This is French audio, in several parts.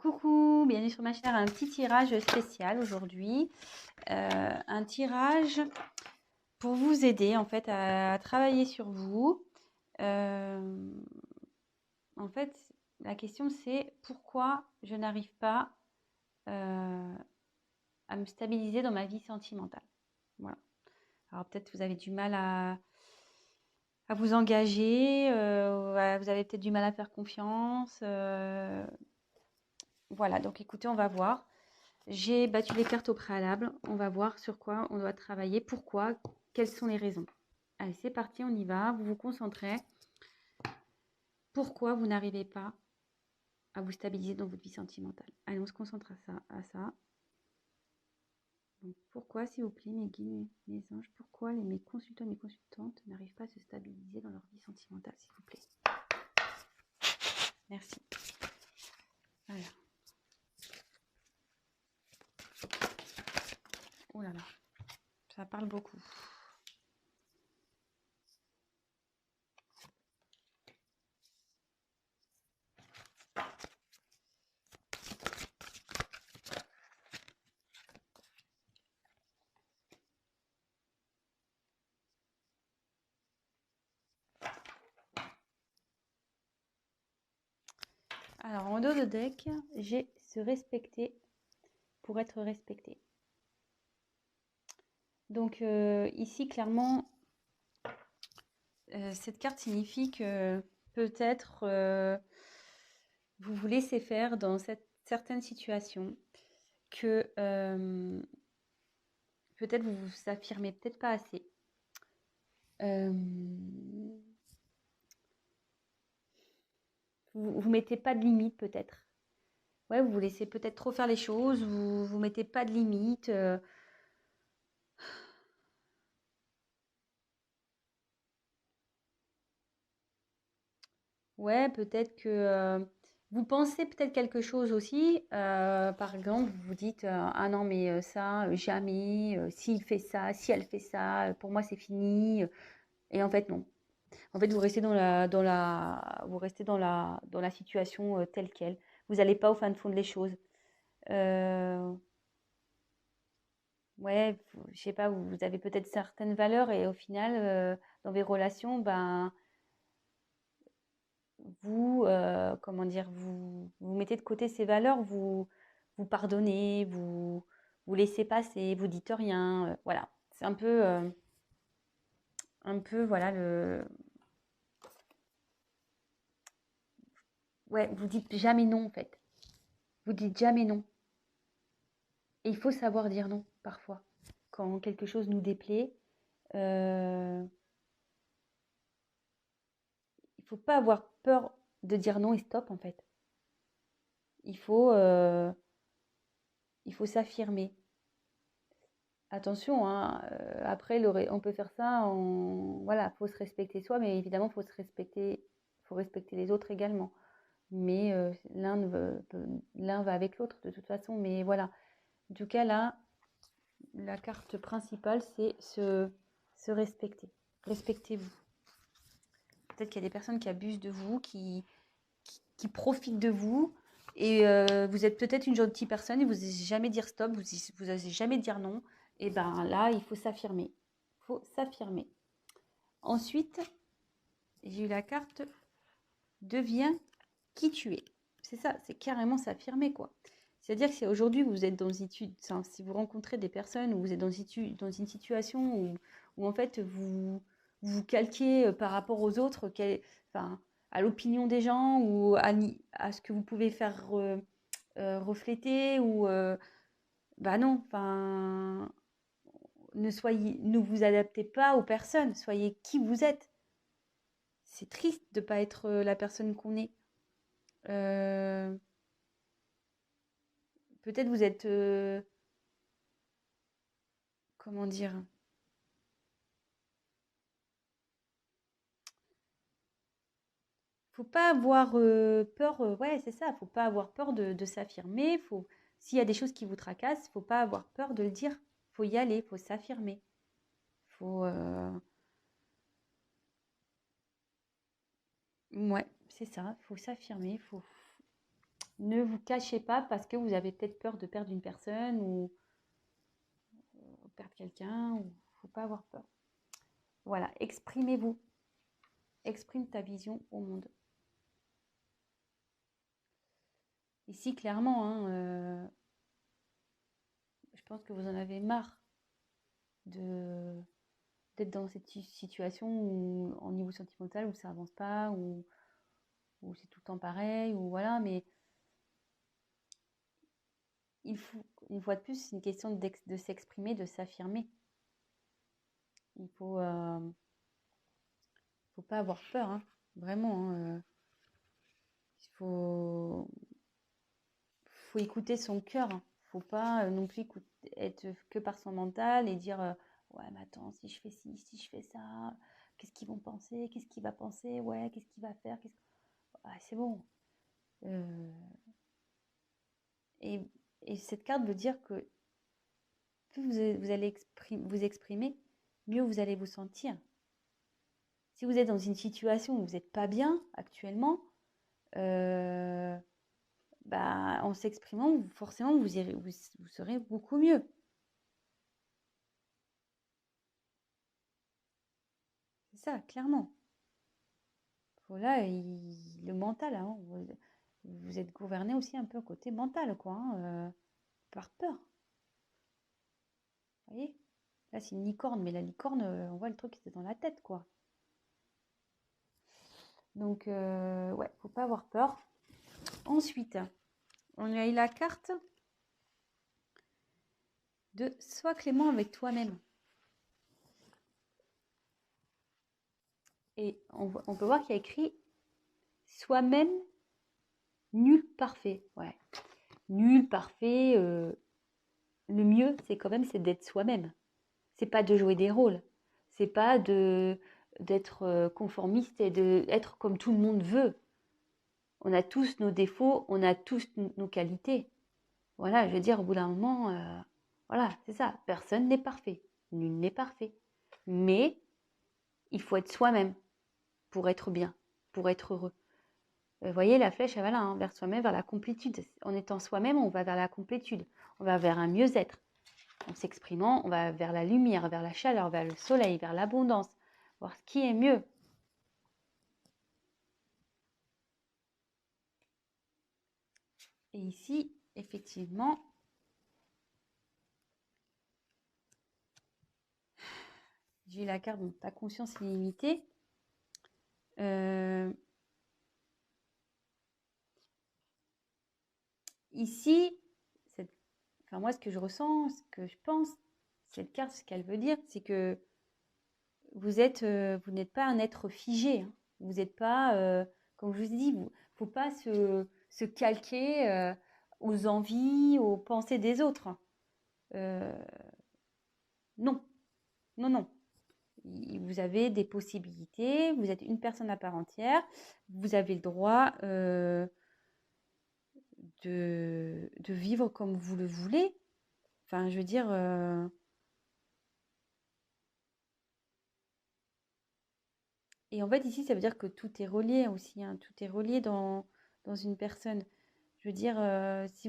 Coucou, bienvenue sur ma chaîne. Un petit tirage spécial aujourd'hui. Un tirage pour vous aider en fait à travailler sur vous. Euh, En fait, la question c'est pourquoi je n'arrive pas à me stabiliser dans ma vie sentimentale. Voilà. Alors peut-être vous avez du mal à vous engager, vous avez peut-être du mal à faire confiance. Voilà, donc écoutez, on va voir. J'ai battu les cartes au préalable. On va voir sur quoi on doit travailler, pourquoi, quelles sont les raisons. Allez, c'est parti, on y va. Vous vous concentrez. Pourquoi vous n'arrivez pas à vous stabiliser dans votre vie sentimentale? Allez, on se concentre à ça. Donc, pourquoi, s'il vous plaît, mes guides, mes anges, pourquoi mes consultants et mes consultantes n'arrivent pas à se stabiliser dans leur vie sentimentale, s'il vous plaît? Merci. Voilà. Oh là là, ça parle beaucoup. Alors, en dos de deck, j'ai se respecter pour être respecté. Donc, ici, clairement, cette carte signifie que peut-être vous vous laissez faire dans certaines situations, que peut-être vous vous affirmez peut-être pas assez. Vous mettez pas de limite peut-être. Ouais, vous vous laissez peut-être trop faire les choses, vous mettez pas de limite. Ouais, peut-être que vous pensez peut-être quelque chose aussi. Par exemple, vous vous dites ah non mais ça jamais. S'il fait ça, si elle fait ça, pour moi c'est fini. Et en fait non. En fait, vous restez vous restez dans la situation telle quelle. Vous n'allez pas au fin de fond des choses. Euh, ouais, je sais pas, vous avez peut-être certaines valeurs et au final, dans vos relations, ben vous, comment dire, vous mettez de côté ces valeurs, vous pardonnez, vous laissez passer, vous dites rien. Voilà, c'est un peu, voilà ouais, vous dites jamais non en fait. Vous dites jamais non. Et il faut savoir dire non parfois. Quand quelque chose nous déplaît, euh, il faut pas avoir peur de dire non et stop en fait. Il faut, euh, il faut s'affirmer. Attention, hein, après, on peut faire ça, voilà, faut se respecter soi, mais évidemment, faut respecter les autres également. Mais l'un va avec l'autre de toute façon. Mais voilà, en tout cas là, la carte principale, c'est se respecter. Respectez-vous. Peut-être qu'il y a des personnes qui abusent de vous, qui profitent de vous. Et vous êtes peut-être une gentille personne et vous n'osez jamais dire stop, vous n'osez jamais dire non. Et ben là, il faut s'affirmer. Il faut s'affirmer. Ensuite, j'ai eu la carte deviens qui tu es. C'est ça, c'est carrément s'affirmer quoi. C'est-à-dire que si aujourd'hui vous êtes dans une situation, si vous rencontrez des personnes ou vous êtes dans une situation où en fait vous calquez par rapport aux autres, enfin, à l'opinion des gens ou à ce que vous pouvez faire refléter ou bah non, enfin ne vous adaptez pas aux personnes, soyez qui vous êtes. C'est triste de ne pas être la personne qu'on est. Euh, Peut-être vous êtes, comment dire, faut pas avoir peur, ouais, c'est ça, faut pas avoir peur de s'affirmer. S'il y a des choses qui vous tracassent, faut pas avoir peur de le dire. Faut y aller, faut s'affirmer. Faut, ouais, c'est ça, faut s'affirmer. Ne vous cachez pas parce que vous avez peut-être peur de perdre une personne ou perdre quelqu'un. Il ne faut pas avoir peur. Voilà, exprimez-vous. Exprime ta vision au monde. Ici, clairement, hein, je pense que vous en avez marre d'être dans cette situation où, en niveau sentimental où ça avance pas, où c'est tout le temps pareil, ou voilà, mais il faut, une fois de plus, c'est une question de s'exprimer, de s'affirmer. Il faut pas avoir peur, hein, vraiment. Hein, il faut écouter son cœur. Hein. Faut pas non plus être que par son mental et dire ouais, mais attends, si je fais ci, si je fais ça, qu'est-ce qu'ils vont penser, qu'est-ce qu'il va penser, ouais, qu'est-ce qu'il va faire, ah, c'est bon. Et, et cette carte veut dire que plus vous allez vous exprimer, mieux vous allez vous sentir. Si vous êtes dans une situation où vous n'êtes pas bien actuellement, bah, en s'exprimant, forcément, vous serez beaucoup mieux. C'est ça, clairement. Voilà, le mental, hein, vous êtes gouverné aussi un peu côté mental, quoi, hein, par peur. Vous voyez? Là, c'est une licorne, mais la licorne, on voit le truc qui était dans la tête, quoi. Donc, ouais, faut pas avoir peur. Ensuite, on a eu la carte de sois clément avec toi-même. Et on peut voir qu'il y a écrit soi-même nul parfait. Ouais, nul parfait. Le mieux, c'est quand même c'est d'être soi-même. C'est pas de jouer des rôles. C'est pas d'être conformiste et d'être comme tout le monde veut. On a tous nos défauts, on a tous nos qualités. Voilà, je veux dire, au bout d'un moment, voilà, c'est ça. Personne n'est parfait. Nul n'est parfait. Mais il faut être soi-même pour être bien, pour être heureux. Vous voyez, la flèche, elle va là, hein, vers soi-même, vers la complétude. En étant soi-même, on va vers la complétude. On va vers un mieux-être. En s'exprimant, on va vers la lumière, vers la chaleur, vers le soleil, vers l'abondance. Voir ce qui est mieux. Et ici, effectivement, j'ai la carte de ta conscience illimitée. Ici, enfin moi, ce que je ressens, ce que je pense, cette carte, ce qu'elle veut dire, c'est que vous n'êtes pas un être figé. Hein. Vous n'êtes pas, comme je vous ai dit, il ne faut pas se calquer aux envies, aux pensées des autres. Non, non, non. Vous avez des possibilités, vous êtes une personne à part entière, vous avez le droit de vivre comme vous le voulez. Enfin, je veux dire, et en fait, ici, ça veut dire que tout est relié aussi, hein, tout est relié dans une personne. Je veux dire, si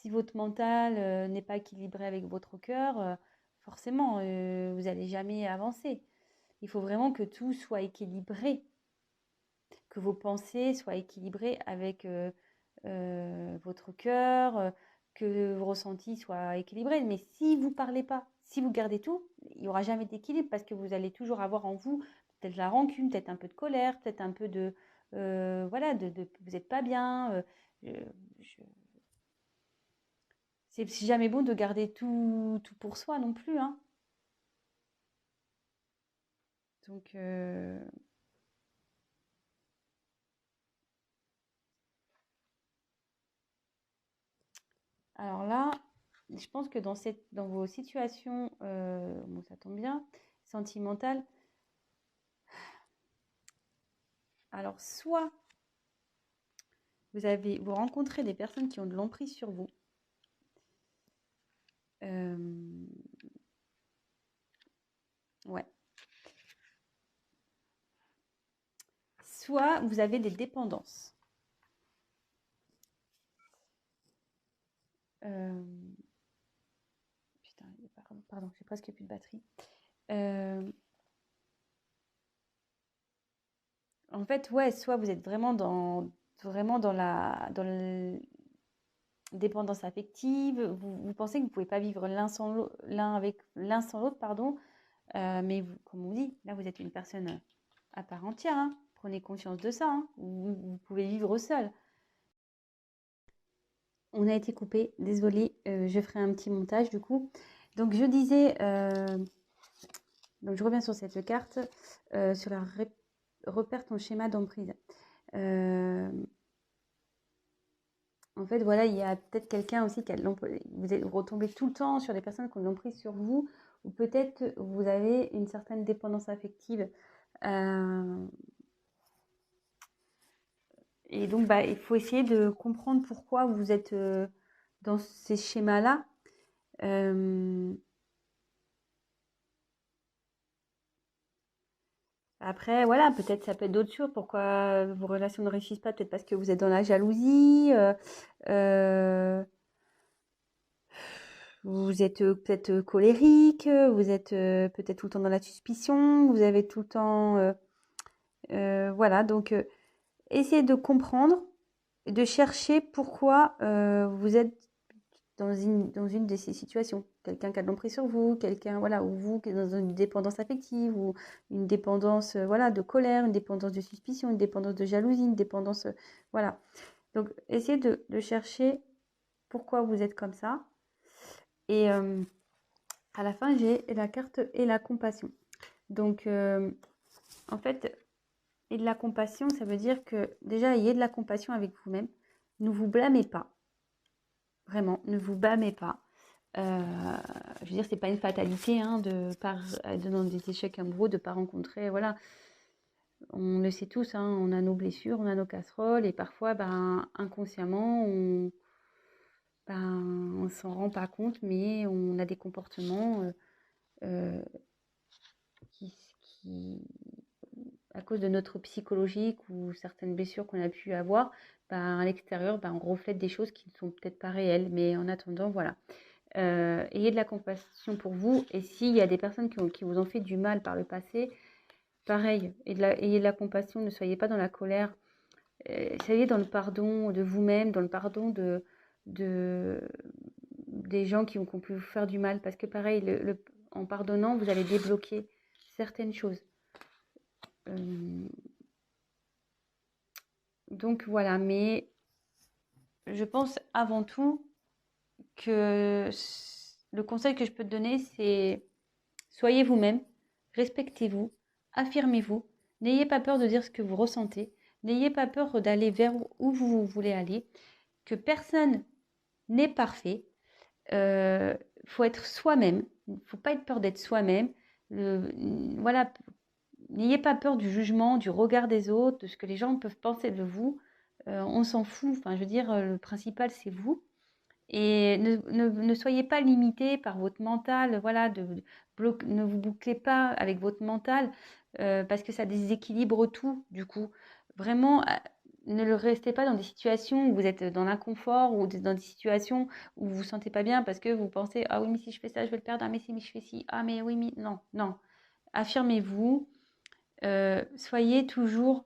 votre mental n'est pas équilibré avec votre cœur, forcément, vous n'allez jamais avancer. Il faut vraiment que tout soit équilibré, que vos pensées soient équilibrées avec votre cœur, que vos ressentis soient équilibrés. Mais si vous ne parlez pas, si vous gardez tout, il n'y aura jamais d'équilibre parce que vous allez toujours avoir en vous peut-être la rancune, peut-être un peu de colère, peut-être un peu de... voilà, vous n'êtes pas bien. C'est jamais bon de garder tout pour soi non plus. Hein. Donc, alors là, je pense que dans vos situations, bon, ça tombe bien, sentimentales, alors soit vous rencontrez des personnes qui ont de l'emprise sur vous, ouais. Soit vous avez des dépendances. Euh, Putain, pardon, j'ai presque plus de batterie. Euh, En fait, ouais, soit vous êtes vraiment dans la dépendance affective, vous pensez que vous pouvez pas vivre l'un sans l'autre, pardon, mais vous, comme on dit, là vous êtes une personne à part entière, hein. Prenez conscience de ça, hein. Vous pouvez vivre seul. On a été coupé, désolée, je ferai un petit montage du coup. Donc je disais, donc je reviens sur cette carte, sur repère ton schéma d'emprise. Euh, En fait, voilà, il y a peut-être quelqu'un aussi vous retombez tout le temps sur des personnes qui ont l'emprise sur vous, ou peut-être vous avez une certaine dépendance affective. Euh, et donc, bah, il faut essayer de comprendre pourquoi vous êtes dans ces schémas-là. Euh, Après, voilà, peut-être ça peut être d'autres choses. Pourquoi vos relations ne réussissent pas? Peut-être parce que vous êtes dans la jalousie. Euh, Vous êtes peut-être colérique, vous êtes peut-être tout le temps dans la suspicion, vous avez tout le temps... voilà, donc essayez de comprendre, de chercher pourquoi vous êtes dans une de ces situations. Quelqu'un qui a de l'emprise sur vous, quelqu'un, voilà, ou vous qui est dans une dépendance affective, ou une dépendance, voilà, de colère, une dépendance de suspicion, une dépendance de jalousie, une dépendance, voilà. Donc, essayez de chercher pourquoi vous êtes comme ça. Et à la fin, j'ai la carte et la compassion. Donc, en fait, et de la compassion, ça veut dire que déjà, ayez de la compassion avec vous-même. Ne vous blâmez pas. Vraiment, ne vous blâmez pas. Je veux dire, c'est pas une fatalité hein, dans des échecs amoureux de ne pas rencontrer. Voilà, on le sait tous, hein, on a nos blessures, on a nos casseroles, et parfois, ben, inconsciemment, on s'en rend pas compte, mais on a des comportements euh, qui, à cause de notre psychologique ou certaines blessures qu'on a pu avoir, ben, à l'extérieur, ben, on reflète des choses qui ne sont peut-être pas réelles. Mais en attendant, voilà. Ayez de la compassion pour vous. Et s'il y a des personnes qui vous ont fait du mal par le passé, pareil, ayez de la compassion. Ne soyez pas dans la colère. Soyez dans le pardon de vous-même, dans le pardon de, des gens qui ont pu vous faire du mal. Parce que pareil, en pardonnant, vous allez débloquer certaines choses. Donc voilà, mais je pense avant tout que le conseil que je peux te donner, c'est soyez vous-même, respectez-vous, affirmez-vous, n'ayez pas peur de dire ce que vous ressentez, n'ayez pas peur d'aller vers où vous voulez aller, que personne n'est parfait. Faut être soi-même, il ne faut pas être peur d'être soi-même. Voilà, n'ayez pas peur du jugement, du regard des autres, de ce que les gens peuvent penser de vous. On s'en fout. Enfin, je veux dire, le principal, c'est vous. Et ne soyez pas limité par votre mental. Voilà, ne vous bouclez pas avec votre mental parce que ça déséquilibre tout, du coup. Vraiment, ne le restez pas dans des situations où vous êtes dans l'inconfort ou dans des situations où vous vous sentez pas bien parce que vous pensez, ah oui, mais si je fais ça, je vais le perdre. Ah, mais si je fais ci. Ah, mais oui, mais non, non. Affirmez-vous. Soyez toujours,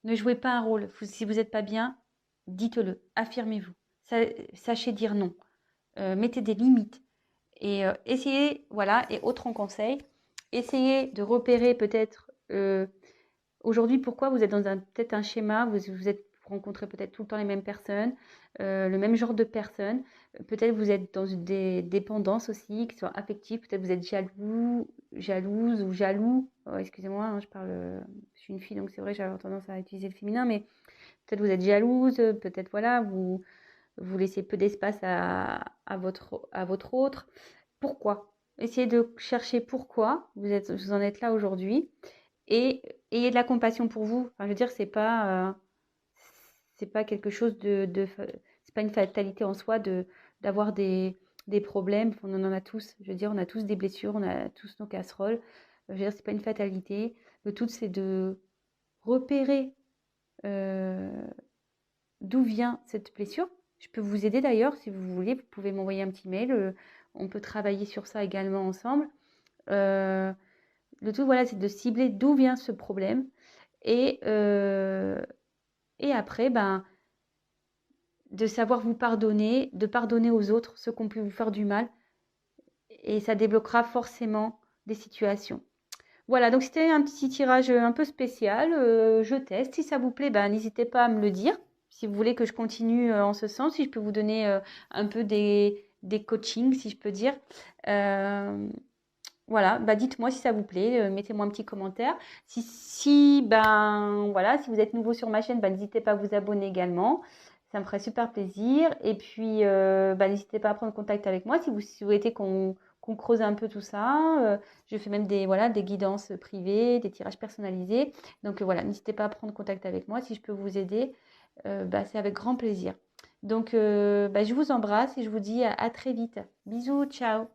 ne jouez pas un rôle. Si vous n'êtes pas bien, dites-le, affirmez-vous. Sachez dire non. Mettez des limites. Et essayez, voilà, et autre conseil, essayez de repérer peut-être aujourd'hui pourquoi vous êtes dans peut-être un schéma, vous rencontrez peut-être tout le temps les mêmes personnes, le même genre de personnes. Peut-être vous êtes dans des dépendances aussi, qui sont affectives. Peut-être vous êtes jalouse ou jaloux. Oh, excusez-moi, hein, je suis une fille, donc c'est vrai, j'avais tendance à utiliser le féminin, mais peut-être vous êtes jalouse, peut-être voilà, vous laissez peu d'espace à votre autre. Pourquoi? Essayez de chercher pourquoi vous en êtes là aujourd'hui et ayez de la compassion pour vous. Enfin, je veux dire, c'est pas quelque chose c'est pas une fatalité en soi d'avoir des problèmes. On en a tous. Je veux dire, on a tous des blessures, on a tous nos casseroles. Je veux dire, c'est pas une fatalité. Le tout, c'est de repérer euh, d'où vient cette blessure. Je peux vous aider d'ailleurs, si vous voulez, vous pouvez m'envoyer un petit mail. On peut travailler sur ça également ensemble. Euh, le tout, voilà, c'est de cibler d'où vient ce problème. Et, euh, et après, ben, de savoir vous pardonner, de pardonner aux autres ceux qui ont pu vous faire du mal. Et ça débloquera forcément des situations. Voilà, donc c'était un petit tirage un peu spécial. Je teste. Si ça vous plaît, ben, n'hésitez pas à me le dire. Si vous voulez que je continue en ce sens, si je peux vous donner un peu des coachings, si je peux dire. Voilà, bah dites-moi si ça vous plaît, mettez-moi un petit commentaire. Ben voilà, si vous êtes nouveau sur ma chaîne, ben, n'hésitez pas à vous abonner également. Ça me ferait super plaisir. Et puis, bah, n'hésitez pas à prendre contact avec moi si vous souhaitez qu'on creuse un peu tout ça. Je fais même des guidances privées, des tirages personnalisés. Donc voilà, n'hésitez pas à prendre contact avec moi. Si je peux vous aider, bah, c'est avec grand plaisir. Donc, bah, je vous embrasse et je vous dis à très vite. Bisous, ciao.